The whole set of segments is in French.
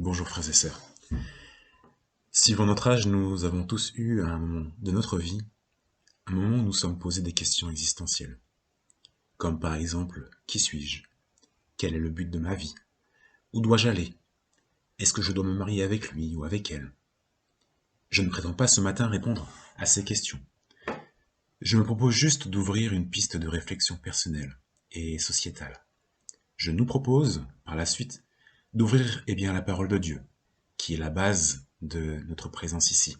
Bonjour frères et sœurs. Suivant notre âge, nous avons tous eu, à un moment de notre vie, un moment où nous sommes posés des questions existentielles. Comme par exemple, qui suis-je? Quel est le but de ma vie? Où dois-je aller? Est-ce que je dois me marier avec lui ou avec elle? Je ne prétends pas ce matin répondre à ces questions. Je me propose juste d'ouvrir une piste de réflexion personnelle et sociétale. Je nous propose, par la suite, d'ouvrir la parole de Dieu, qui est la base de notre présence ici.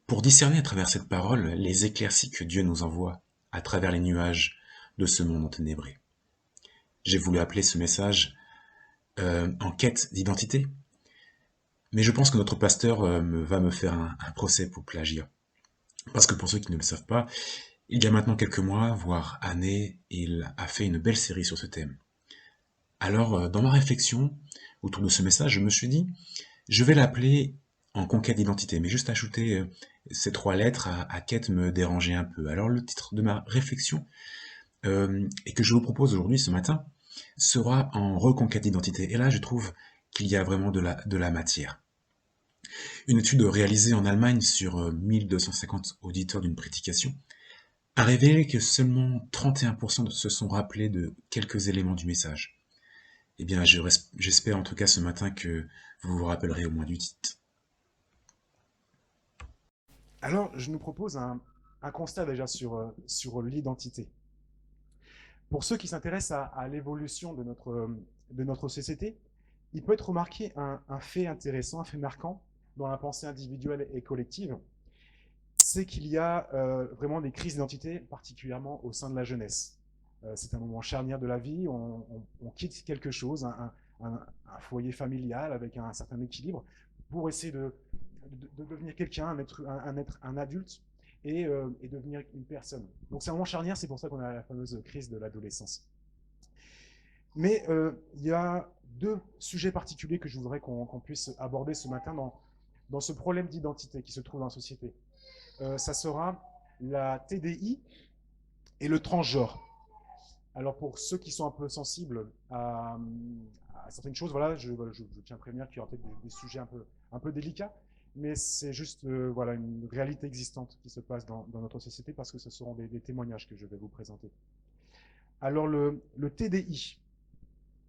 Pour discerner à travers cette parole les éclaircies que Dieu nous envoie à travers les nuages de ce monde enténébré. J'ai voulu appeler ce message en quête d'identité, mais je pense que notre pasteur va me faire un procès pour plagiat. Parce que pour ceux qui ne le savent pas, il y a maintenant quelques mois, voire années, il a fait une belle série sur ce thème. Alors, dans ma réflexion autour de ce message, je me suis dit, je vais l'appeler en conquête d'identité, mais juste ajouter ces trois lettres à quête me dérangeait un peu. Alors le titre de ma réflexion, et que je vous propose aujourd'hui ce matin, sera en reconquête d'identité. Et là, je trouve qu'il y a vraiment de la matière. Une étude réalisée en Allemagne sur 1250 auditeurs d'une prédication a révélé que seulement 31% se sont rappelés de quelques éléments du message. Eh bien, j'espère en tout cas ce matin que vous vous rappellerez au moins du titre. Alors, je nous propose un constat déjà sur l'identité. Pour ceux qui s'intéressent à l'évolution de notre société, il peut être remarqué un fait intéressant, un fait marquant dans la pensée individuelle et collective, c'est qu'il y a vraiment des crises d'identité, particulièrement au sein de la jeunesse. C'est un moment charnière de la vie, on quitte quelque chose, un foyer familial avec un certain équilibre, pour essayer de devenir quelqu'un, un adulte, et devenir une personne. Donc c'est un moment charnière, c'est pour ça qu'on a la fameuse crise de l'adolescence. Mais il y a deux sujets particuliers que je voudrais qu'on puisse aborder ce matin dans ce problème d'identité qui se trouve dans la société. Ça sera la TDI et le transgenre. Alors pour ceux qui sont un peu sensibles à certaines choses, voilà, je tiens à prévenir qu'il y aura peut-être des sujets un peu délicats, mais c'est juste voilà, une réalité existante qui se passe dans notre société parce que ce seront des témoignages que je vais vous présenter. Alors le TDI,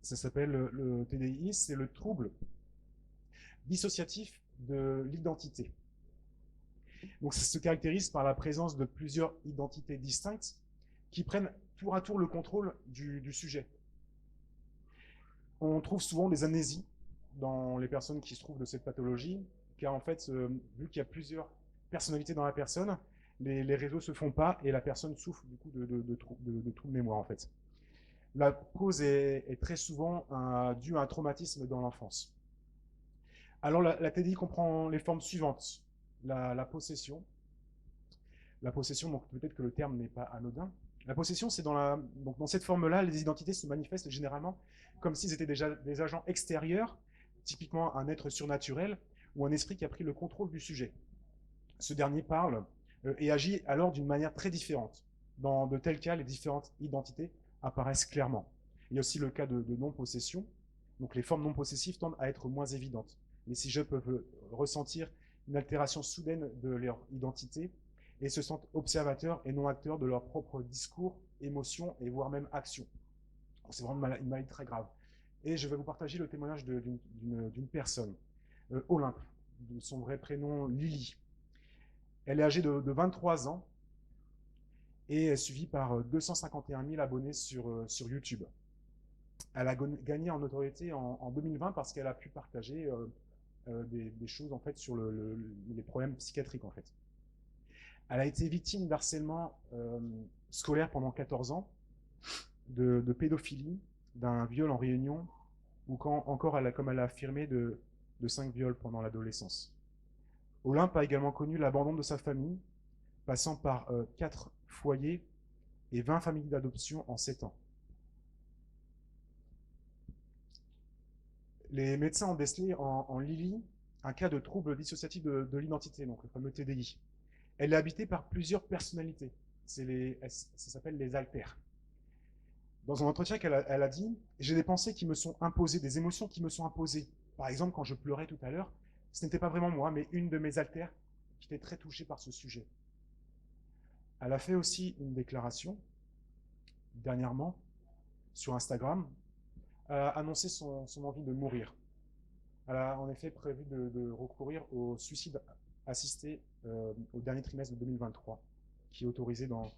ça s'appelle le TDI, c'est le trouble dissociatif de l'identité. Donc ça se caractérise par la présence de plusieurs identités distinctes qui prennent tour à tour le contrôle du sujet. On trouve souvent des amnésies dans les personnes qui se trouvent de cette pathologie, car en fait, vu qu'il y a plusieurs personnalités dans la personne, les réseaux se font pas et la personne souffre du coup de troubles de mémoire en fait. La cause est très souvent due à un traumatisme dans l'enfance. Alors la TDI comprend les formes suivantes. La possession. La possession, donc peut-être que le terme n'est pas anodin. La possession, c'est donc dans cette forme-là, les identités se manifestent généralement comme s'ils étaient déjà des agents extérieurs, typiquement un être surnaturel ou un esprit qui a pris le contrôle du sujet. Ce dernier parle et agit alors d'une manière très différente. Dans de tels cas, les différentes identités apparaissent clairement. Il y a aussi le cas de non-possession. Donc les formes non possessives tendent à être moins évidentes. Les sujets peuvent ressentir une altération soudaine de leur identité et se sentent observateurs et non acteurs de leur propre discours, émotions et voire même actions. C'est vraiment une maladie très grave. Et je vais vous partager le témoignage d'une personne, Olympe, de son vrai prénom Lily. Elle est âgée de 23 ans et est suivie par 251 000 abonnés sur YouTube. Elle a gagné en notoriété en 2020 parce qu'elle a pu partager des choses en fait sur les problèmes psychiatriques en fait. Elle a été victime d'harcèlement scolaire pendant 14 ans, de pédophilie, d'un viol en réunion, ou encore, comme elle a affirmé, de 5 viols pendant l'adolescence. Olympe a également connu l'abandon de sa famille, passant par 4 foyers et 20 familles d'adoption en 7 ans. Les médecins ont décelé en Lily un cas de trouble dissociatif de l'identité, donc le fameux TDI. Elle est habitée par plusieurs personnalités. Ça s'appelle les alters. Dans un entretien elle a dit « J'ai des pensées qui me sont imposées, des émotions qui me sont imposées. Par exemple, quand je pleurais tout à l'heure, ce n'était pas vraiment moi, mais une de mes altères qui était très touchée par ce sujet. Elle a fait aussi une déclaration dernièrement sur Instagram, a annoncé son envie de mourir. Elle a en effet prévu de recourir au suicide assisté au dernier trimestre de 2023, qui est autorisé dans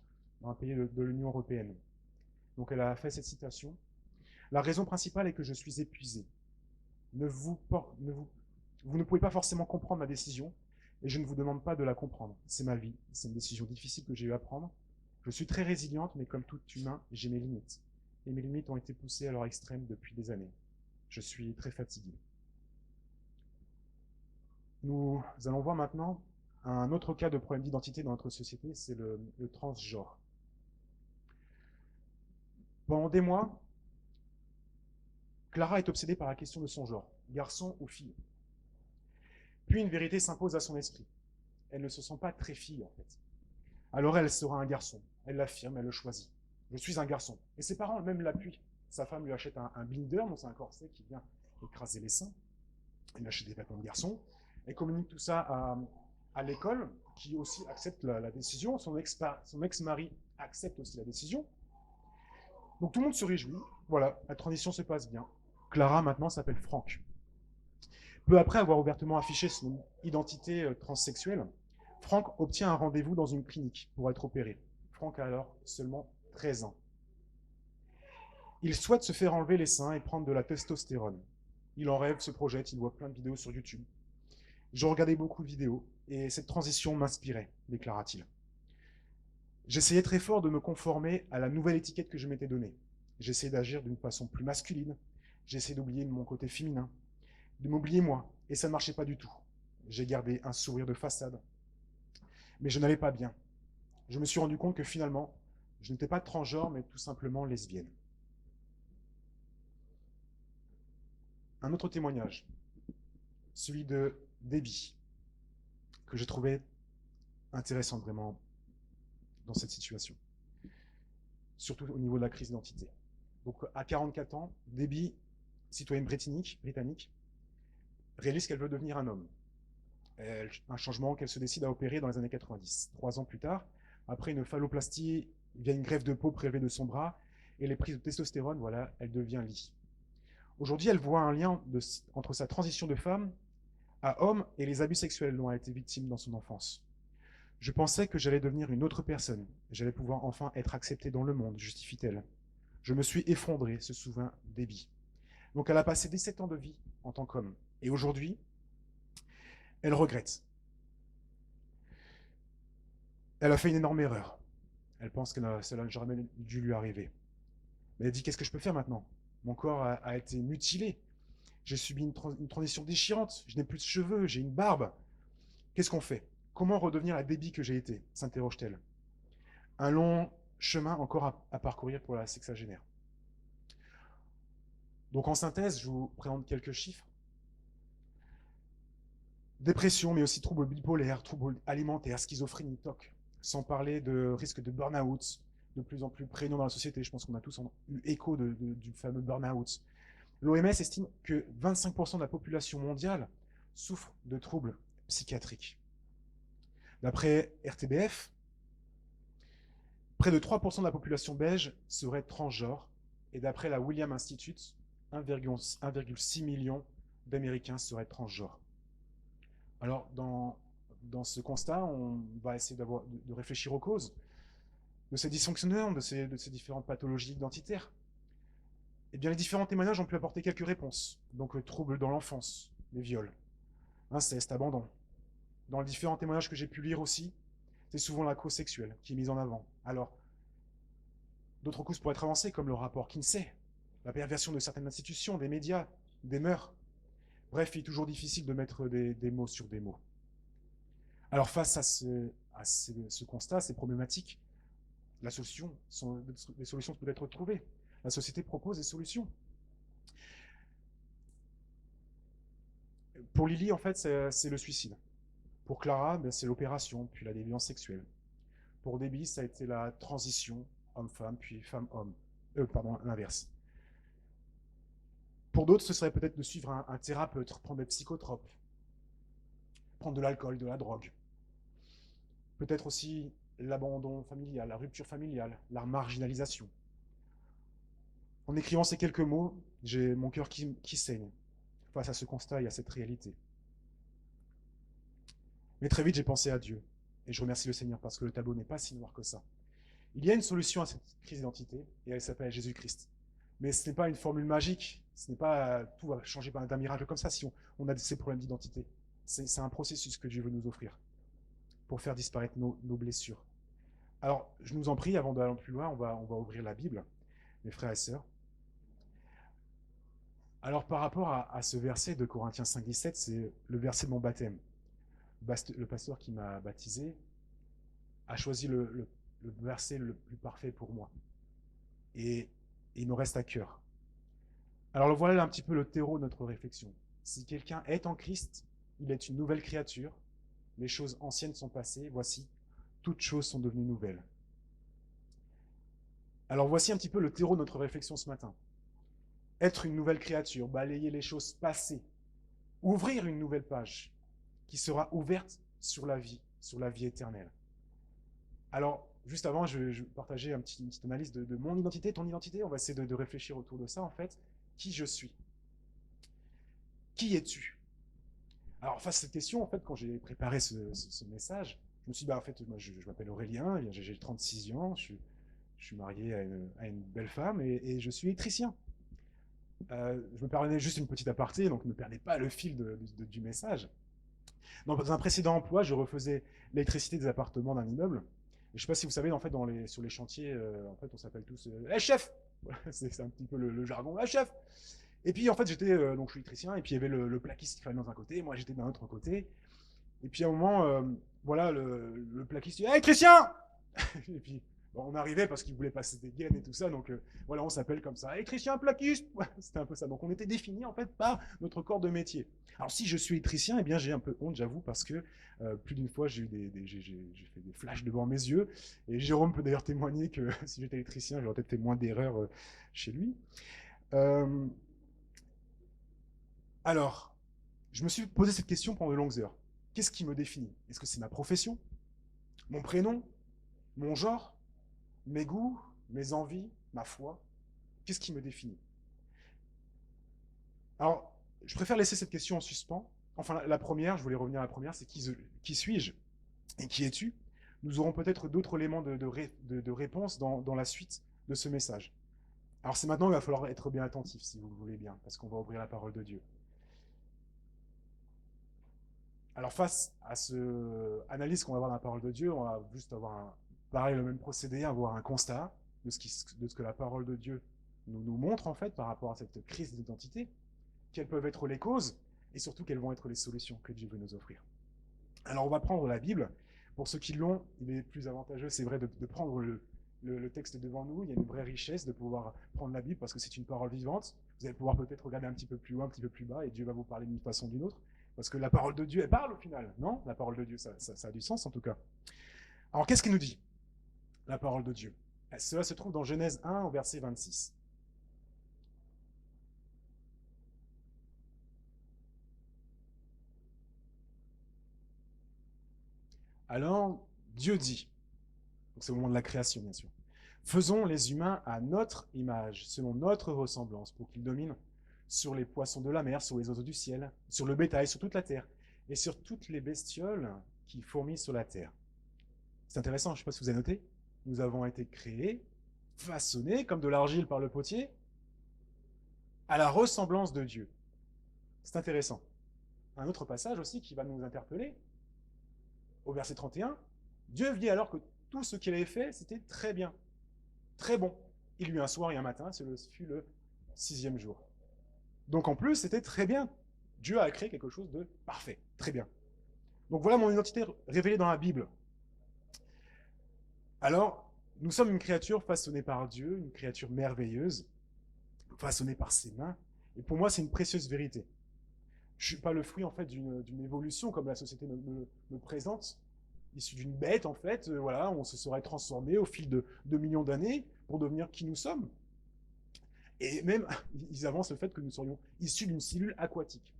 un pays de l'Union européenne. Donc elle a fait cette citation. La raison principale est que je suis épuisé. Vous ne pouvez pas forcément comprendre ma décision, et je ne vous demande pas de la comprendre. C'est ma vie, c'est une décision difficile que j'ai eu à prendre. Je suis très résiliente, mais comme tout humain, j'ai mes limites. Et mes limites ont été poussées à leur extrême depuis des années. Je suis très fatigué. Nous allons voir maintenant un autre cas de problème d'identité dans notre société, c'est le transgenre. Pendant des mois, Clara est obsédée par la question de son genre, garçon ou fille. Puis une vérité s'impose à son esprit. Elle ne se sent pas très fille en fait. Alors elle sera un garçon. Elle l'affirme, elle le choisit. Je suis un garçon. Et ses parents même l'appuient. Sa femme lui achète un binder, donc c'est un corset qui vient écraser les seins. Elle lui achète des vêtements de garçon. Elle communique tout ça à l'école, qui aussi accepte la décision. Son ex-mari accepte aussi la décision. Donc tout le monde se réjouit. Voilà, la transition se passe bien. Clara maintenant s'appelle Franck. Peu après avoir ouvertement affiché son identité transsexuelle, Franck obtient un rendez-vous dans une clinique pour être opéré. Franck a alors seulement 13 ans. Il souhaite se faire enlever les seins et prendre de la testostérone. Il en rêve, se projette, il voit plein de vidéos sur YouTube. Je regardais beaucoup de vidéos et cette transition m'inspirait, déclara-t-il. J'essayais très fort de me conformer à la nouvelle étiquette que je m'étais donnée. J'essayais d'agir d'une façon plus masculine. J'essayais d'oublier mon côté féminin, de m'oublier moi, et ça ne marchait pas du tout. J'ai gardé un sourire de façade, mais je n'allais pas bien. Je me suis rendu compte que finalement, je n'étais pas transgenre, mais tout simplement lesbienne. Un autre témoignage, celui de Debbie, que j'ai trouvé intéressant vraiment dans cette situation, surtout au niveau de la crise d'identité. Donc à 44 ans, Debbie, citoyenne britannique, réalise qu'elle veut devenir un homme. Un changement qu'elle se décide à opérer dans les années 90. 3 ans plus tard, après une phalloplastie via une greffe de peau prélevée de son bras et les prises de testostérone, voilà, elle devient li. Aujourd'hui, elle voit un lien entre sa transition de femme à homme et les abus sexuels dont elle a été victime dans son enfance. Je pensais que j'allais devenir une autre personne. J'allais pouvoir enfin être acceptée dans le monde, justifie-t-elle. Je me suis effondrée, se souvient Debbie. Donc elle a passé 17 ans de vie en tant qu'homme. Et aujourd'hui, elle regrette. Elle a fait une énorme erreur. Elle pense que cela n'a jamais dû lui arriver. Mais elle dit, qu'est-ce que je peux faire maintenant? Mon corps a été mutilé. J'ai subi une transition déchirante. Je n'ai plus de cheveux, j'ai une barbe. Qu'est-ce qu'on fait? Comment redevenir la Debbie que j'ai été? S'interroge-t-elle. Un long chemin encore à parcourir pour la sexagénaire. Donc en synthèse, je vous présente quelques chiffres. Dépression, mais aussi troubles bipolaires, troubles alimentaires, schizophrénie, TOC. Sans parler de risque de burn-out, de plus en plus prégnant dans la société. Je pense qu'on a tous eu écho du fameux burn-out. L'OMS estime que 25% de la population mondiale souffre de troubles psychiatriques. D'après RTBF, près de 3% de la population belge serait transgenre. Et d'après la William Institute, 1,6 million d'Américains seraient transgenres. Alors, dans ce constat, on va essayer de réfléchir aux causes de ces dysfonctionnements, de ces différentes pathologies identitaires. Eh bien, les différents témoignages ont pu apporter quelques réponses. Donc, troubles dans l'enfance, les viols, inceste, abandon. Dans les différents témoignages que j'ai pu lire aussi, c'est souvent la cause sexuelle qui est mise en avant. Alors, d'autres causes pourraient être avancées, comme le rapport Kinsey, la perversion de certaines institutions, des médias, des mœurs. Bref, il est toujours difficile de mettre des mots sur des mots. Alors, face à ce constat, ces problématiques, des solutions peuvent être trouvées. La société propose des solutions. Pour Lily, en fait, c'est le suicide. Pour Clara, c'est l'opération, puis la déviance sexuelle. Pour Debbie, ça a été la transition homme-femme, puis femme-homme. Pardon, l'inverse. Pour d'autres, ce serait peut-être de suivre un thérapeute, prendre des psychotropes, prendre de l'alcool, de la drogue. Peut-être aussi l'abandon familial, la rupture familiale, la marginalisation. En écrivant ces quelques mots, j'ai mon cœur qui saigne face à ce constat et à cette réalité. Mais très vite, j'ai pensé à Dieu. Et je remercie le Seigneur parce que le tableau n'est pas si noir que ça. Il y a une solution à cette crise d'identité et elle s'appelle Jésus-Christ. Mais ce n'est pas une formule magique. Ce n'est pas tout va changer d'un miracle comme ça si on a ces problèmes d'identité. C'est un processus que Dieu veut nous offrir pour faire disparaître nos blessures. Alors, je nous en prie, avant d'aller plus loin, on va ouvrir la Bible, mes frères et sœurs. Alors, par rapport à ce verset de Corinthiens 5, 17, c'est le verset de mon baptême. Le pasteur qui m'a baptisé a choisi le verset le plus parfait pour moi. Et il me reste à cœur. Alors, voilà un petit peu le terreau de notre réflexion. Si quelqu'un est en Christ, il est une nouvelle créature. Les choses anciennes sont passées. Voici, toutes choses sont devenues nouvelles. Alors, voici un petit peu le terreau de notre réflexion ce matin. Être une nouvelle créature, balayer les choses passées, ouvrir une nouvelle page qui sera ouverte sur la vie éternelle. Alors, juste avant, je partageais une petite analyse de mon identité, ton identité. On va essayer de réfléchir autour de ça, en fait. Qui je suis? Qui es-tu? Alors, face à cette question, en fait, quand j'ai préparé ce message, je me suis dit, en fait, moi, je m'appelle Aurélien, j'ai 36 ans, je suis marié à une belle femme et je suis électricien. Je me permets juste une petite aparté, donc ne perdez pas le fil du message. Dans un précédent emploi, je refaisais l'électricité des appartements d'un immeuble. Et je ne sais pas si vous savez, en fait, sur les chantiers, en fait, on s'appelle tous hey, chef. C'est un petit peu le jargon, hey, chef. Et puis, en fait, donc je suis électricien, et puis il y avait le plaquiste qui travaillait dans un côté, moi j'étais d'un autre côté. Et puis à un moment, voilà, le plaquiste dit hey, électricien. Et puis, bon, on arrivait parce qu'il voulait passer des gaines et tout ça, donc voilà, on s'appelle comme ça, électricien, plaquiste. C'était un peu ça. Donc on était définis en fait par notre corps de métier. Alors si je suis électricien, eh bien j'ai un peu honte, j'avoue, parce que plus d'une fois j'ai fait des flashs devant mes yeux. Et Jérôme peut d'ailleurs témoigner que si j'étais électricien, j'aurais peut-être fait moins d'erreurs chez lui. Alors, je me suis posé cette question pendant de longues heures. Qu'est-ce qui me définit? Est-ce que c'est ma profession, mon prénom, mon genre, mes goûts, mes envies, ma foi? Qu'est-ce qui me définit? Alors, je préfère laisser cette question en suspens. Enfin, la première, je voulais revenir à la première, c'est qui suis-je et qui es-tu? Nous aurons peut-être d'autres éléments de réponse dans la suite de ce message. Alors c'est maintenant qu'il va falloir être bien attentif, si vous le voulez bien, parce qu'on va ouvrir la parole de Dieu. Alors face à cette analyse qu'on va avoir dans la parole de Dieu, on va juste avoir pareil, le même procédé, avoir un constat de ce que la parole de Dieu nous montre en fait par rapport à cette crise d'identité, quelles peuvent être les causes et surtout quelles vont être les solutions que Dieu veut nous offrir. Alors on va prendre la Bible. Pour ceux qui l'ont, il est plus avantageux, c'est vrai, de prendre le texte devant nous. Il y a une vraie richesse de pouvoir prendre la Bible parce que c'est une parole vivante. Vous allez pouvoir peut-être regarder un petit peu plus loin, un petit peu plus bas et Dieu va vous parler d'une façon ou d'une autre. Parce que la parole de Dieu, elle parle au final, non? La parole de Dieu, ça a du sens en tout cas. Alors qu'est-ce qu'il nous dit, la parole de Dieu? Cela se trouve dans Genèse 1 au verset 26. Alors, Dieu dit, donc c'est au moment de la création bien sûr, faisons les humains à notre image, selon notre ressemblance, pour qu'ils dominent sur les poissons de la mer, sur les oiseaux du ciel, sur le bétail, sur toute la terre, et sur toutes les bestioles qui fourmillent sur la terre. C'est intéressant, je ne sais pas si vous avez noté, nous avons été créés, façonnés comme de l'argile par le potier, à la ressemblance de Dieu. C'est intéressant. Un autre passage aussi qui va nous interpeller, au verset 31, Dieu vit alors que tout ce qu'il avait fait, c'était très bien, très bon. Il y eut un soir et un matin, ce fut le 6e jour. Donc en plus, c'était très bien. Dieu a créé quelque chose de parfait, très bien. Donc voilà mon identité révélée dans la Bible. Alors, nous sommes une créature façonnée par Dieu, une créature merveilleuse, façonnée par ses mains. Et pour moi, c'est une précieuse vérité. Je ne suis pas le fruit en fait d'une évolution comme la société me présente, issu d'une bête en fait. Voilà, on se serait transformé au fil de millions d'années pour devenir qui nous sommes. Et même, ils avancent le fait que nous serions issus d'une cellule aquatique.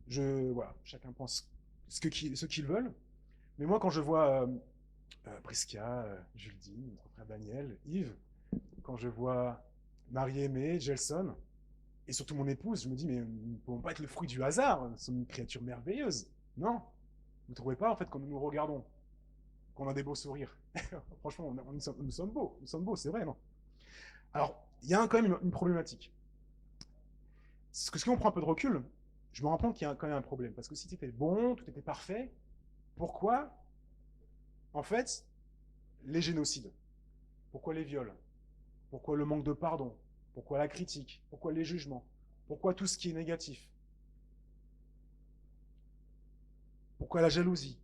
Voilà, chacun pense ce qu'ils veulent. Mais moi, quand je vois Prisca, Juldine, notre frère Daniel, Yves, quand je vois Marie-Aimée, Gelson, et surtout mon épouse, je me dis, mais nous ne pouvons pas être le fruit du hasard, nous sommes une créature merveilleuse. Non, vous ne trouvez pas, en fait, quand nous nous regardons, qu'on a des beaux sourires. Franchement, nous sommes beaux, c'est vrai, non? Alors, il y a quand même une problématique. Si on prend un peu de recul, je me rends compte qu'il y a quand même un problème. Parce que si tout était bon, tout était parfait, pourquoi, en fait, les génocides? Pourquoi les viols? Pourquoi le manque de pardon? Pourquoi la critique? Pourquoi les jugements? Pourquoi tout ce qui est négatif? Pourquoi la jalousie?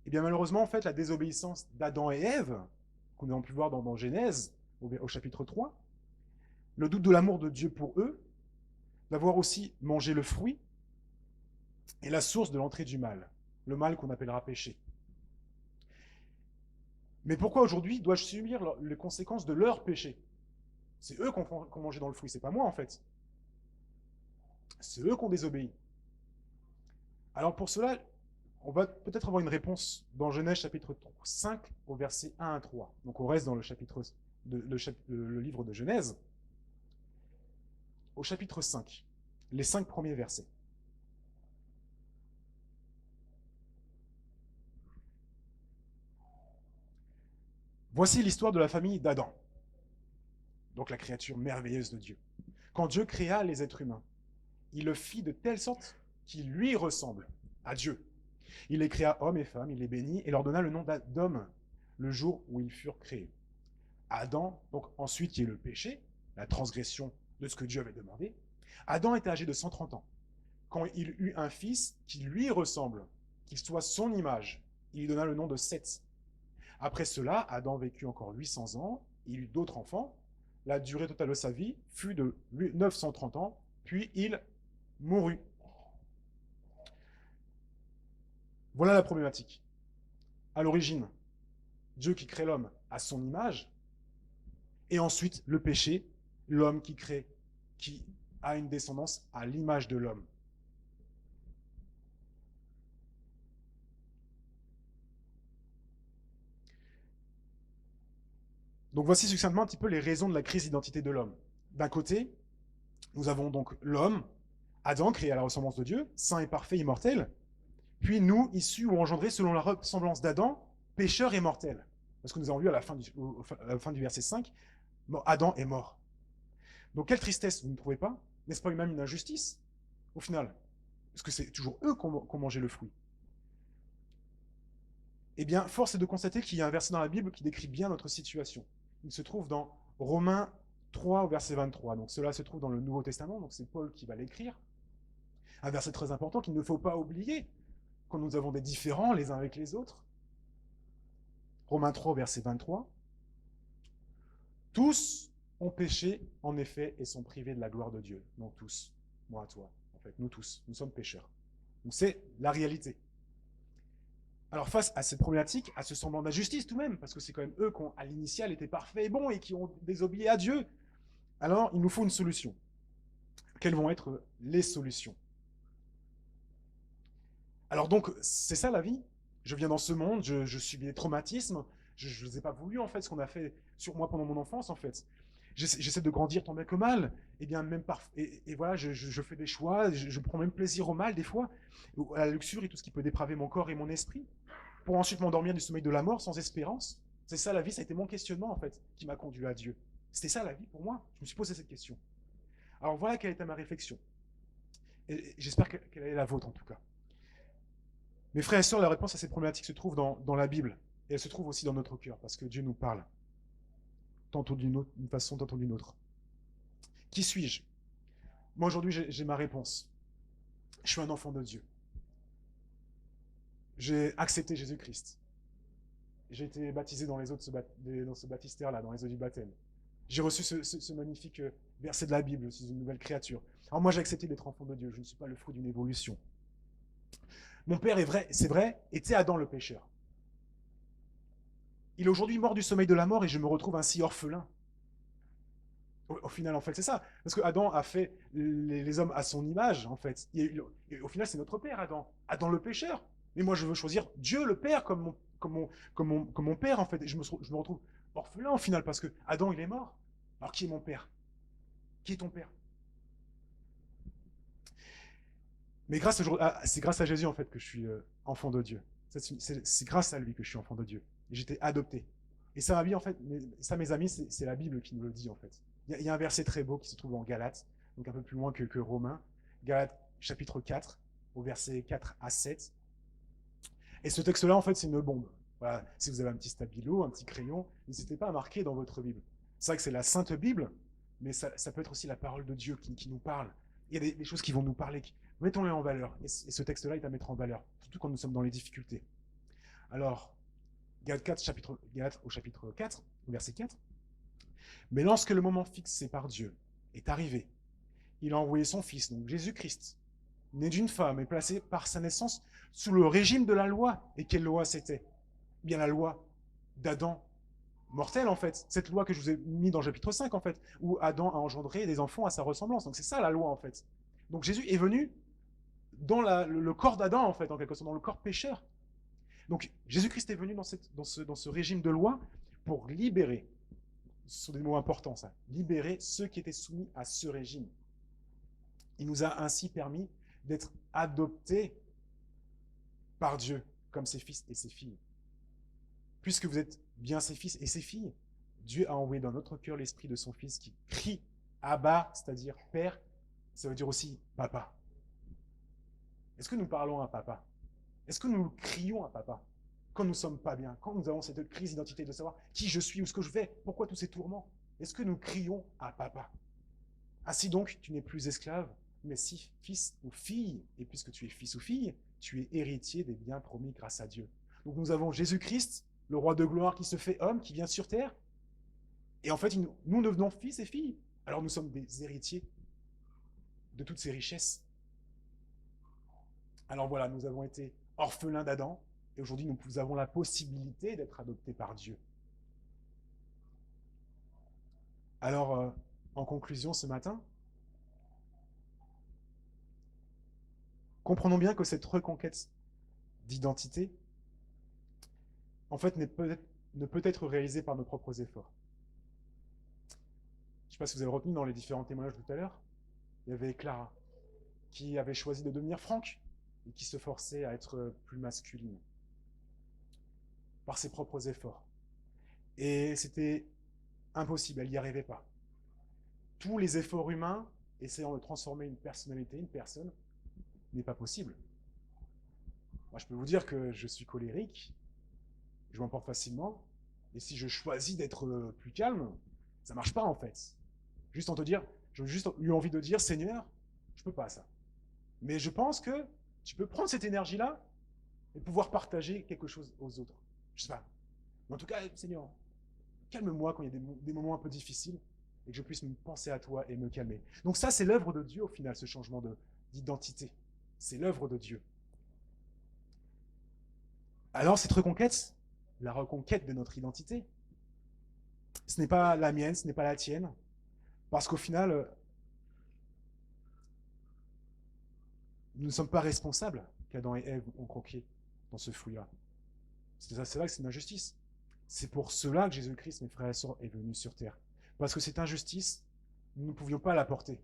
Eh bien, malheureusement, en fait, la désobéissance d'Adam et Ève, qu'on a pu voir dans Genèse, au chapitre 3, le doute de l'amour de Dieu pour eux, d'avoir aussi mangé le fruit, est la source de l'entrée du mal, le mal qu'on appellera péché. Mais pourquoi aujourd'hui dois-je subir les conséquences de leur péché? C'est eux qui ont mangé dans le fruit, c'est pas moi en fait. C'est eux qui ont désobéi. Alors pour cela, on va peut-être avoir une réponse dans Genèse chapitre 5 au verset 1 à 3. Donc on reste dans le livre de Genèse. Au chapitre 5, les 5 premiers versets. Voici l'histoire de la famille d'Adam, donc la créature merveilleuse de Dieu. Quand Dieu créa les êtres humains, il le fit de telle sorte qu'ils lui ressemblent à Dieu. Il les créa hommes et femmes, il les bénit et leur donna le nom d'homme le jour où ils furent créés. Adam, donc ensuite il y a eu le péché, la transgression de ce que Dieu avait demandé. Adam était âgé de 130 ans. Quand il eut un fils qui lui ressemble, qu'il soit son image, il lui donna le nom de Seth. Après cela, Adam vécut encore 800 ans, il eut d'autres enfants. La durée totale de sa vie fut de 930 ans, puis il mourut. Voilà la problématique. À l'origine, Dieu qui crée l'homme à son image, et ensuite le péché, l'homme qui a une descendance à l'image de l'homme. Donc voici succinctement un petit peu les raisons de la crise d'identité de l'homme. D'un côté, nous avons donc l'homme, Adam, créé à la ressemblance de Dieu, saint et parfait, immortel, puis nous, issus ou engendrés selon la ressemblance d'Adam, pécheurs et mortels. Parce que nous avons lu à la fin du verset 5, Adam est mort. Donc quelle tristesse, vous ne trouvez pas? N'est-ce pas même une injustice, au final? Parce que c'est toujours eux qui ont mangé le fruit. Eh bien, force est de constater qu'il y a un verset dans la Bible qui décrit bien notre situation. Il se trouve dans Romains 3 au verset 23. Donc cela se trouve dans le Nouveau Testament, donc c'est Paul qui va l'écrire. Un verset très important qu'il ne faut pas oublier quand nous avons des différends les uns avec les autres. Romains 3 verset 23. Tous ont péché, en effet, et sont privés de la gloire de Dieu. Non tous, moi, toi, en fait, nous tous, nous sommes pécheurs. Donc c'est la réalité. Alors face à cette problématique, à ce semblant d'injustice tout de même, parce que c'est quand même eux qui à l'initial étaient parfaits et bons et qui ont désobéi à Dieu, alors il nous faut une solution. Quelles vont être les solutions? Alors donc, c'est ça la vie. Je viens dans ce monde, je subis des traumatismes, je ne les ai pas voulu en fait, ce qu'on a fait sur moi pendant mon enfance en fait. J'essaie de grandir tant bien que mal, et bien même et voilà, je fais des choix, je prends même plaisir au mal des fois, à la luxure et tout ce qui peut dépraver mon corps et mon esprit, pour ensuite m'endormir du sommeil de la mort sans espérance. C'est ça la vie, ça a été mon questionnement en fait, qui m'a conduit à Dieu. C'était ça la vie pour moi, je me suis posé cette question. Alors voilà quelle était ma réflexion. Et j'espère qu'elle est la vôtre en tout cas. Mes frères et sœurs, la réponse à cette problématique se trouve dans la Bible. Et elle se trouve aussi dans notre cœur, parce que Dieu nous parle. Tantôt d'une façon, tantôt d'une autre. Qui suis-je? Moi, aujourd'hui, j'ai ma réponse. Je suis un enfant de Dieu. J'ai accepté Jésus-Christ. J'ai été baptisé dans dans ce baptistère-là, dans les eaux du baptême. J'ai reçu ce magnifique verset de la Bible, je suis une nouvelle créature. Alors moi, j'ai accepté d'être enfant de Dieu. Je ne suis pas le fruit d'une évolution. Mon père c'est vrai, était Adam le pécheur. Il est aujourd'hui mort du sommeil de la mort et je me retrouve ainsi orphelin. Au final, en fait, c'est ça. Parce que Adam a fait les hommes à son image, en fait. Et au final, c'est notre père, Adam. Adam le pécheur. Mais moi, je veux choisir Dieu le Père comme mon père, en fait. Et je me retrouve orphelin, au final, parce que Adam, il est mort. Alors, qui est mon père? Qui est ton père? Mais c'est grâce à Jésus, en fait, que je suis enfant de Dieu. C'est grâce à lui que je suis enfant de Dieu. Et j'étais adopté. Et ça, en fait, ça, mes amis, c'est la Bible qui nous le dit, en fait. Il y a un verset très beau qui se trouve en Galates, donc un peu plus loin que Romains. Galates, chapitre 4, au verset 4 à 7. Et ce texte-là, en fait, c'est une bombe. Voilà. Si vous avez un petit stabilo, un petit crayon, n'hésitez pas à marquer dans votre Bible. C'est vrai que c'est la Sainte Bible, mais ça peut être aussi la parole de Dieu qui nous parle. Il y a des choses qui vont nous parler. Mettons-les en valeur. Et ce texte-là est à mettre en valeur, surtout quand nous sommes dans les difficultés. Alors, Galates au chapitre 4, au verset 4. Mais lorsque le moment fixé par Dieu est arrivé, il a envoyé son Fils, donc Jésus-Christ, né d'une femme et placé par sa naissance sous le régime de la loi. Et quelle loi c'était? Bien la loi d'Adam, mortel en fait. Cette loi que je vous ai mis dans le chapitre 5 en fait, où Adam a engendré des enfants à sa ressemblance. Donc c'est ça la loi en fait. Donc Jésus est venu dans le corps d'Adam en fait, en quelque sorte, dans le corps pécheur. Donc Jésus-Christ est venu dans ce régime de loi pour libérer, ce sont des mots importants ça, libérer ceux qui étaient soumis à ce régime. Il nous a ainsi permis d'être adoptés par Dieu comme ses fils et ses filles. Puisque vous êtes bien ses fils et ses filles, Dieu a envoyé dans notre cœur l'esprit de son Fils qui crie Abba, c'est-à-dire Père, ça veut dire aussi Papa. Est-ce que nous parlons à Papa? Est-ce que nous crions à Papa quand nous ne sommes pas bien, quand nous avons cette crise d'identité de savoir qui je suis, où ce que je fais, pourquoi tous ces tourments? Est-ce que nous crions à Papa? Ainsi donc, tu n'es plus esclave, mais si fils ou fille, et puisque tu es fils ou fille, tu es héritier des biens promis grâce à Dieu. Donc nous avons Jésus-Christ, le roi de gloire qui se fait homme, qui vient sur terre, et en fait, nous devenons fils et filles. Alors nous sommes des héritiers de toutes ces richesses. Alors voilà, nous avons été orphelins d'Adam, et aujourd'hui nous avons la possibilité d'être adoptés par Dieu. Alors, en conclusion ce matin, comprenons bien que cette reconquête d'identité, en fait, ne peut être réalisée par nos propres efforts. Je ne sais pas si vous avez retenu dans les différents témoignages tout à l'heure, il y avait Clara, qui avait choisi de devenir Franck, et qui se forçait à être plus masculine, par ses propres efforts. Et c'était impossible, elle n'y arrivait pas. Tous les efforts humains, essayant de transformer une personnalité, une personne, n'est pas possible. Moi, je peux vous dire que je suis colérique, je m'emporte facilement, et si je choisis d'être plus calme, ça marche pas en fait. Juste en te dire, j'ai juste eu envie de dire, Seigneur, je peux pas ça. Mais je pense que tu peux prendre cette énergie-là et pouvoir partager quelque chose aux autres. Je sais pas. Mais en tout cas, Seigneur, calme-moi quand il y a des moments un peu difficiles et que je puisse me penser à toi et me calmer. Donc ça, c'est l'œuvre de Dieu au final, ce changement d'identité. C'est l'œuvre de Dieu. Alors cette reconquête, la reconquête de notre identité, ce n'est pas la mienne, ce n'est pas la tienne, parce qu'au final, nous ne sommes pas responsables qu'Adam et Ève ont croqué dans ce fruit-là. C'est vrai que c'est une injustice. C'est pour cela que Jésus-Christ, mes frères et sœurs, est venu sur terre. Parce que cette injustice, nous ne pouvions pas la porter.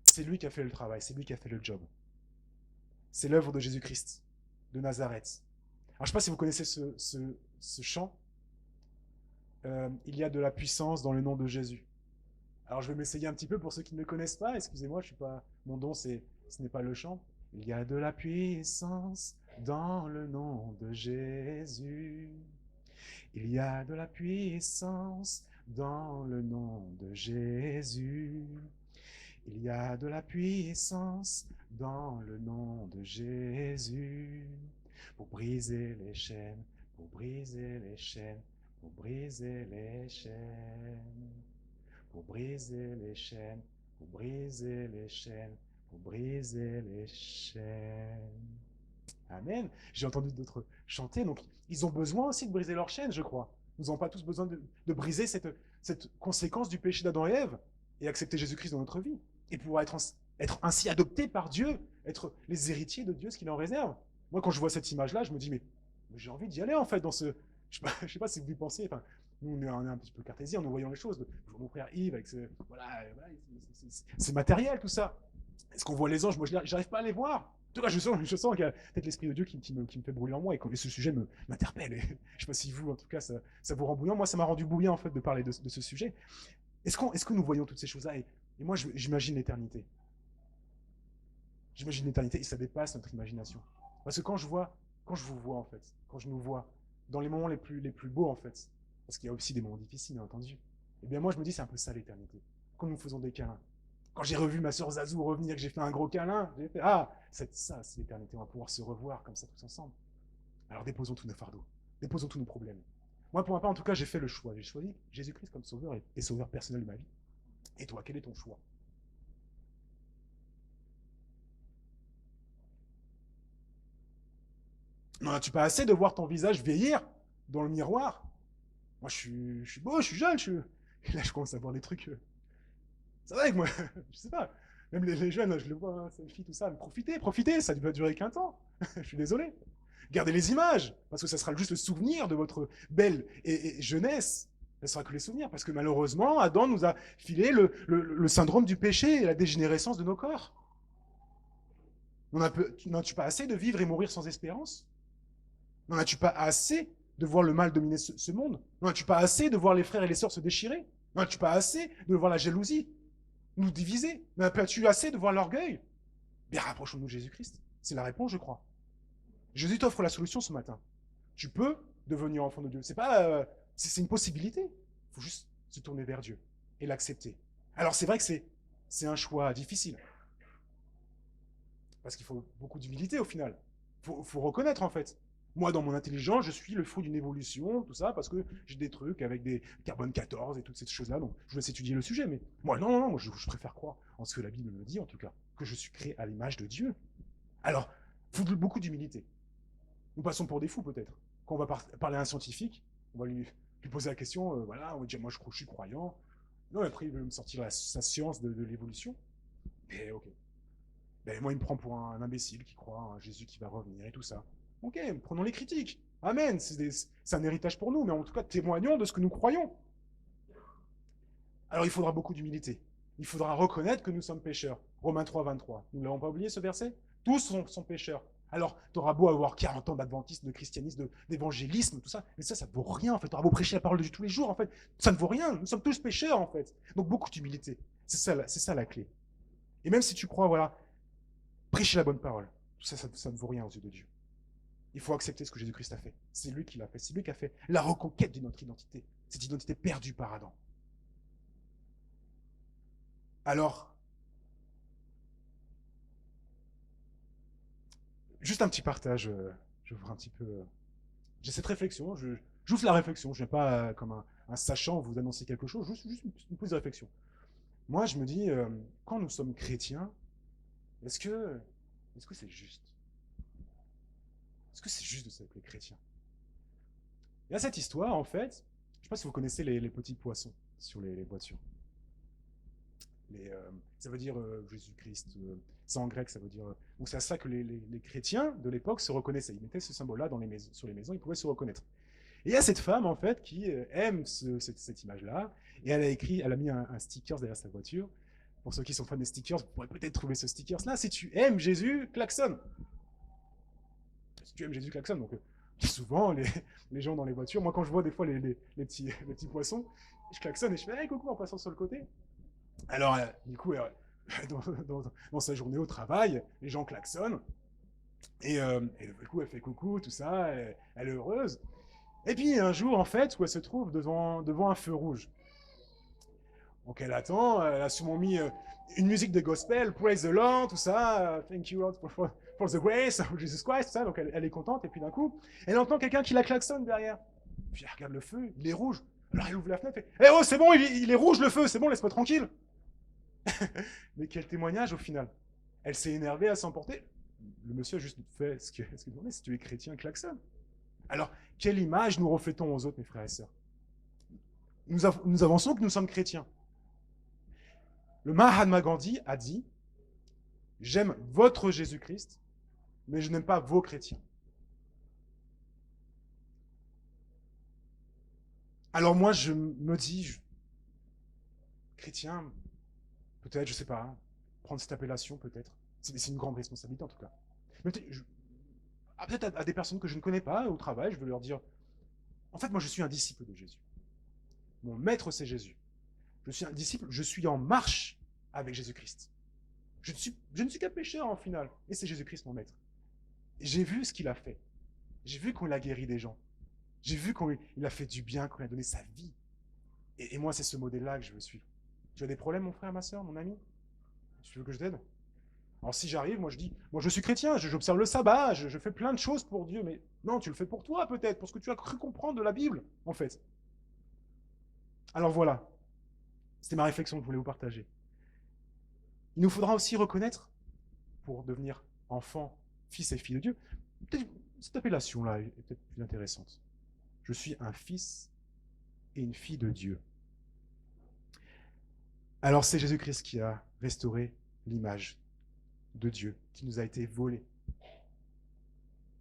C'est lui qui a fait le travail, c'est lui qui a fait le job. C'est l'œuvre de Jésus-Christ, de Nazareth. Alors je ne sais pas si vous connaissez ce chant. Il y a de la puissance dans le nom de Jésus. Alors je vais m'essayer un petit peu pour ceux qui ne le connaissent pas. Excusez-moi, je suis pas. Mon don, ce n'est pas le chant. Il y a de la puissance dans le nom de Jésus. Il y a de la puissance dans le nom de Jésus. Il y a de la puissance dans le nom de Jésus. Pour briser les chaînes, pour briser les chaînes, pour briser les chaînes. Pour briser les chaînes, pour briser les chaînes, pour briser les chaînes. Amen. J'ai entendu d'autres chanter, donc ils ont besoin aussi de briser leurs chaînes, je crois. Nous n'avons pas tous besoin de briser cette conséquence du péché d'Adam et Ève et accepter Jésus-Christ dans notre vie et pouvoir être ainsi adopté par Dieu, être les héritiers de Dieu, ce qu'il en réserve. Moi, quand je vois cette image-là, je me dis, mais j'ai envie d'y aller en fait dans ce. Je sais pas si vous y pensez. Enfin, nous, on est un petit peu cartésien, nous voyons les choses. Je vois mon frère Yves avec voilà, c'est matériel tout ça. Est-ce qu'on voit les anges? Moi, j'arrive pas à les voir. En tout cas, je sens qu'il y a peut-être l'Esprit de Dieu qui me fait brûler en moi et ce sujet m'interpelle. Je ne sais pas si vous, en tout cas, ça vous rend bouillant. Moi, ça m'a rendu bouillant en fait de parler de ce sujet. Est-ce que nous voyons toutes ces choses-là et moi, j'imagine l'éternité. J'imagine l'éternité et ça dépasse notre imagination. Parce que quand je vous vois en fait, quand je nous vois dans les moments les plus beaux en fait, parce qu'il y a aussi des moments difficiles, bien entendu, eh bien moi je me dis c'est un peu ça l'éternité. Quand nous faisons des câlins, quand j'ai revu ma sœur Zazou revenir, que j'ai fait un gros câlin, j'ai fait ah, ça c'est l'éternité, on va pouvoir se revoir comme ça tous ensemble. Alors déposons tous nos fardeaux, déposons tous nos problèmes. Moi pour ma part en tout cas j'ai fait le choix, j'ai choisi Jésus-Christ comme sauveur et sauveur personnel de ma vie. Et toi, quel est ton choix? N'en as-tu pas assez de voir ton visage vieillir dans le miroir? Moi, je suis beau, je suis jeune, Et là, je commence à voir des trucs. C'est vrai que moi, je sais pas. Même les jeunes, je le vois, hein, selfie, tout ça. Mais profitez, ça ne va durer qu'un temps. Je suis désolé. Gardez les images, parce que ça sera juste le souvenir de votre belle et jeunesse. Ça sera que les souvenirs, parce que malheureusement, Adam nous a filé le syndrome du péché et la dégénérescence de nos corps. N'en as-tu pas assez de vivre et mourir sans espérance? N'en as-tu pas assez de voir le mal dominer ce monde? N'en as-tu pas assez de voir les frères et les sœurs se déchirer? N'en as-tu pas assez de voir la jalousie nous diviser? N'en as-tu assez de voir l'orgueil? Bien, rapprochons-nous de Jésus-Christ. C'est la réponse, je crois. Jésus t'offre la solution ce matin. Tu peux devenir enfant de Dieu. C'est une possibilité. Il faut juste se tourner vers Dieu et l'accepter. Alors c'est vrai que c'est un choix difficile. Parce qu'il faut beaucoup d'humilité au final. Faut reconnaître en fait. Moi, dans mon intelligence, je suis le fruit d'une évolution, tout ça, parce que j'ai des trucs avec des carbone 14 et toutes ces choses-là. Donc, je vous laisse étudier le sujet, mais moi, non, moi, je préfère croire en ce que la Bible me dit, en tout cas, que je suis créé à l'image de Dieu. Alors, il faut beaucoup d'humilité. Nous passons pour des fous, peut-être. Quand on va parler à un scientifique, on va lui poser la question, voilà, on va dire, moi, je suis croyant. Non, après, il veut me sortir sa science de l'évolution. Mais ok. Ben, moi, il me prend pour un imbécile qui croit en un Jésus qui va revenir et tout ça. Ok, prenons les critiques. Amen, c'est un héritage pour nous, mais en tout cas, témoignons de ce que nous croyons. Alors, il faudra beaucoup d'humilité. Il faudra reconnaître que nous sommes pécheurs. Romains 3, 23. Nous ne l'avons pas oublié, ce verset? Tous sont pécheurs. Alors, tu auras beau avoir 40 ans d'adventisme, de christianisme, d'évangélisme, tout ça, mais ça ne vaut rien, en fait. Tu auras beau prêcher la parole de tous les jours, en fait. Ça ne vaut rien. Nous sommes tous pécheurs, en fait. Donc, beaucoup d'humilité. C'est ça la clé. Et même si tu crois, voilà, prêcher la bonne parole, tout ça, ça ne vaut rien aux yeux de Dieu. Il faut accepter ce que Jésus-Christ a fait. C'est lui qui l'a fait. C'est lui qui a fait la reconquête de notre identité. Cette identité perdue par Adam. Alors, juste un petit partage. Je vous un petit peu. J'ai cette réflexion. J'ouvre la réflexion. Je ne viens pas comme un sachant vous annoncer quelque chose. Juste une pause de réflexion. Moi, je me dis, quand nous sommes chrétiens, est-ce que c'est juste? Est-ce que c'est juste de s'appeler chrétien? Il y a cette histoire, en fait, je ne sais pas si vous connaissez les petits poissons sur les voitures. Ça veut dire Jésus-Christ. Ça en grec, ça veut dire. Donc c'est à ça que les chrétiens de l'époque se reconnaissaient. Ils mettaient ce symbole-là sur les maisons, ils pouvaient se reconnaître. Et il y a cette femme, en fait, qui aime cette image-là, et elle a mis un sticker derrière sa voiture. Pour ceux qui sont fans des stickers, vous pourrez peut-être trouver ce sticker-là. Si tu aimes Jésus, klaxonne. Si tu aimes Jésus, klaxonne. Donc, souvent, les gens dans les voitures, moi, quand je vois des fois les petits poissons, je klaxonne et je fais hey, coucou en passant sur le côté. Alors, du coup, dans sa journée au travail, les gens klaxonnent. Et du coup, elle fait coucou, tout ça, elle est heureuse. Et puis, un jour, en fait, où elle se trouve devant un feu rouge. Donc, elle attend, elle a sûrement mis une musique de gospel, Praise the Lord, tout ça, Thank you Lord for the grace of Jesus Christ, tout ça. Donc, elle est contente. Et puis, d'un coup, elle entend quelqu'un qui la klaxonne derrière. Puis, elle regarde le feu, il est rouge. Alors, elle ouvre la fenêtre et fait eh oh, c'est bon, il est rouge le feu, c'est bon, laisse-moi tranquille. Mais quel témoignage au final. Elle s'est énervée à s'emporter. Le monsieur a juste fait ce qu'il demandait. Si tu es chrétien, klaxonne. Alors, quelle image nous reflétons aux autres, mes frères et sœurs? nous avançons que nous sommes chrétiens. Le Mahatma Gandhi a dit « J'aime votre Jésus-Christ, mais je n'aime pas vos chrétiens. » Alors moi, je me dis, chrétien, peut-être, je sais pas, prendre cette appellation, peut-être. C'est une grande responsabilité, en tout cas. Mais peut-être à des personnes que je ne connais pas au travail, je veux leur dire, en fait, moi, je suis un disciple de Jésus. Mon maître, c'est Jésus. Je suis un disciple, je suis en marche avec Jésus-Christ. Je ne suis qu'un pécheur, en final, et c'est Jésus-Christ, mon maître. J'ai vu ce qu'il a fait. J'ai vu qu'on a guéri des gens. J'ai vu qu'il a fait du bien, qu'on a donné sa vie. Et moi, c'est ce modèle-là que je veux suivre. Tu as des problèmes, mon frère, ma soeur, mon ami? Tu veux que je t'aide? Alors si j'arrive, moi je dis, moi je suis chrétien, j'observe le sabbat, je fais plein de choses pour Dieu, mais non, tu le fais pour toi peut-être, parce que tu as cru comprendre de la Bible, en fait. Alors voilà, c'était ma réflexion que je voulais vous partager. Il nous faudra aussi reconnaître, pour devenir enfant, fils et fille de Dieu, peut-être cette appellation-là est peut-être plus intéressante. Je suis un fils et une fille de Dieu. Alors c'est Jésus-Christ qui a restauré l'image de Dieu, qui nous a été volée.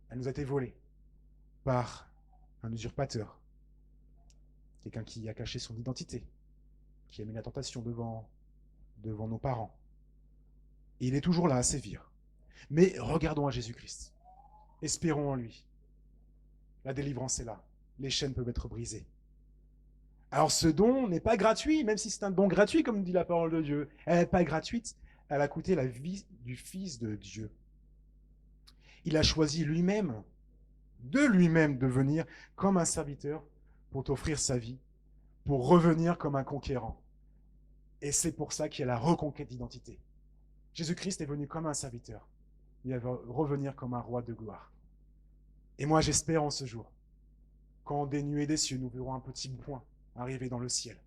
Elle nous a été volée par un usurpateur, quelqu'un qui a caché son identité, qui a mis la tentation devant nos parents. Et il est toujours là à sévir. Mais regardons à Jésus-Christ. Espérons en lui. La délivrance est là. Les chaînes peuvent être brisées. Alors ce don n'est pas gratuit, même si c'est un don gratuit, comme dit la parole de Dieu. Elle n'est pas gratuite, elle a coûté la vie du Fils de Dieu. Il a choisi lui-même, de lui-même, de venir comme un serviteur pour t'offrir sa vie, pour revenir comme un conquérant. Et c'est pour ça qu'il y a la reconquête d'identité. Jésus-Christ est venu comme un serviteur. Il va revenir comme un roi de gloire. Et moi, j'espère en ce jour, quand des nuées des cieux, nous verrons un petit point arriver dans le ciel.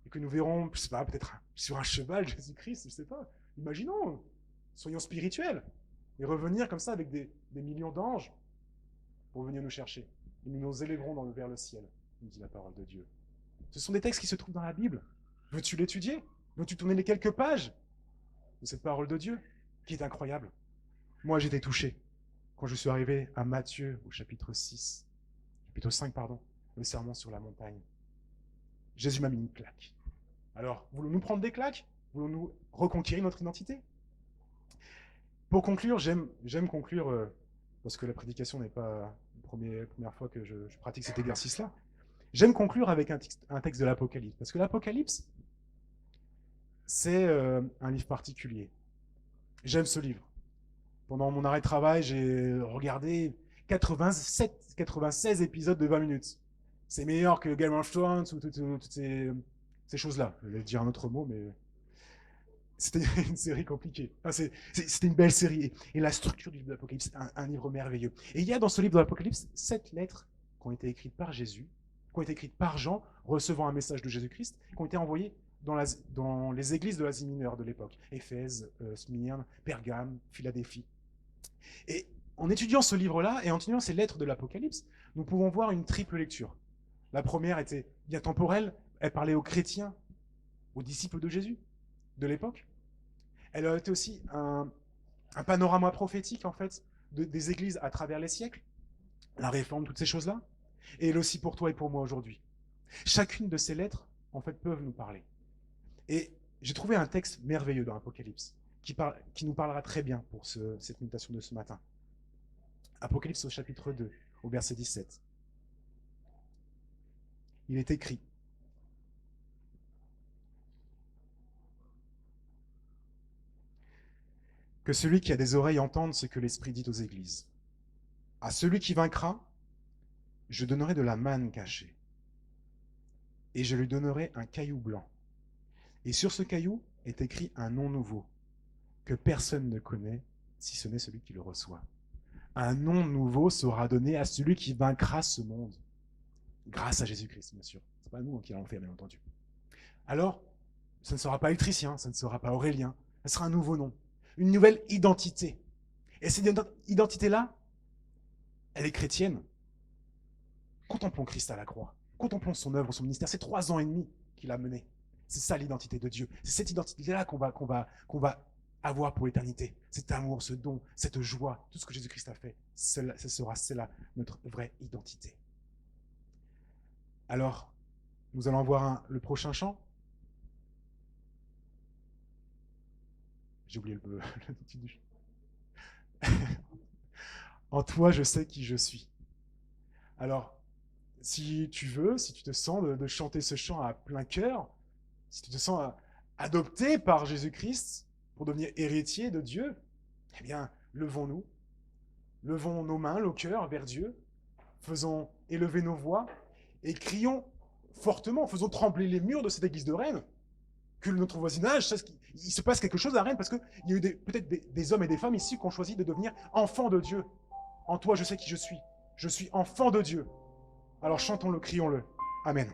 Et que nous verrons, je sais pas, peut-être sur un cheval, Jésus-Christ, je sais pas. Imaginons, soyons spirituels. Et revenir comme ça avec des millions d'anges pour venir nous chercher. Et nous nous élèverons vers le ciel, nous dit la parole de Dieu. Ce sont des textes qui se trouvent dans la Bible. Veux-tu l'étudier? Veux-tu tourner les quelques pages de cette parole de Dieu qui est incroyable? Moi, j'étais touché quand je suis arrivé à Matthieu au chapitre 5, le sermon sur la montagne. Jésus m'a mis une claque. Alors, voulons-nous prendre des claques? Voulons-nous reconquérir notre identité? Pour conclure, j'aime conclure, parce que la prédication n'est pas la première fois que je pratique cet exercice-là. J'aime conclure avec un texte de l'Apocalypse, parce que l'Apocalypse, c'est un livre particulier. J'aime ce livre. Pendant mon arrêt de travail, j'ai regardé 96 épisodes de 20 minutes. C'est meilleur que Game of Thrones ou toutes ces choses-là. Je vais dire un autre mot, mais c'était une série compliquée. Enfin, c'était une belle série. Et la structure du livre de l'Apocalypse, un livre merveilleux. Et il y a dans ce livre de l'Apocalypse 7 lettres qui ont été écrites par Jésus, qui ont été écrites par Jean, recevant un message de Jésus-Christ, qui ont été envoyées dans les églises de l'Asie mineure de l'époque. Éphèse, Smyrne, Pergame, Philadelphie. Et en étudiant ce livre-là et en étudiant ces lettres de l'Apocalypse, nous pouvons voir une triple lecture. La première était bien temporelle, elle parlait aux chrétiens, aux disciples de Jésus de l'époque. Elle a été aussi un panorama prophétique, en fait, des églises à travers les siècles, la réforme, toutes ces choses-là. Et elle est aussi pour toi et pour moi aujourd'hui. Chacune de ces lettres, en fait, peuvent nous parler. Et j'ai trouvé un texte merveilleux dans l'Apocalypse qui nous parlera très bien pour cette méditation de ce matin. Apocalypse au chapitre 2, au verset 17. Il est écrit: que celui qui a des oreilles entende ce que l'Esprit dit aux églises. À celui qui vaincra, je donnerai de la manne cachée, et je lui donnerai un caillou blanc. Et sur ce caillou est écrit un nom nouveau, que personne ne connaît, si ce n'est celui qui le reçoit. Un nom nouveau sera donné à celui qui vaincra ce monde. Grâce à Jésus-Christ, bien sûr. Ce n'est pas nous qui l'avons fait, bien entendu. Alors, ce ne sera pas électricien, ce ne sera pas Aurélien, ce sera un nouveau nom, une nouvelle identité. Et cette identité-là, elle est chrétienne. Contemplons Christ à la croix. Contemplons son œuvre, son ministère. C'est 3 ans et demi qu'il a mené. C'est ça l'identité de Dieu. C'est cette identité-là qu'on va avoir pour l'éternité. Cet amour, ce don, cette joie, tout ce que Jésus-Christ a fait, ce sera cela notre vraie identité. Alors, nous allons voir le prochain chant. J'ai oublié le titre du chant. En toi, je sais qui je suis. Alors, si tu veux, si tu te sens de chanter ce chant à plein cœur, si tu te sens adopté par Jésus-Christ pour devenir héritier de Dieu, eh bien, levons-nous, levons nos mains, nos cœurs vers Dieu, faisons élever nos voix et crions fortement, faisons trembler les murs de cette église de Rennes, que notre voisinage sache qu'il se passe quelque chose à Rennes, parce qu'il y a eu peut-être des hommes et des femmes ici qui ont choisi de devenir enfants de Dieu. En toi, je sais qui je suis. Je suis enfant de Dieu. Alors chantons-le, crions-le. Amen.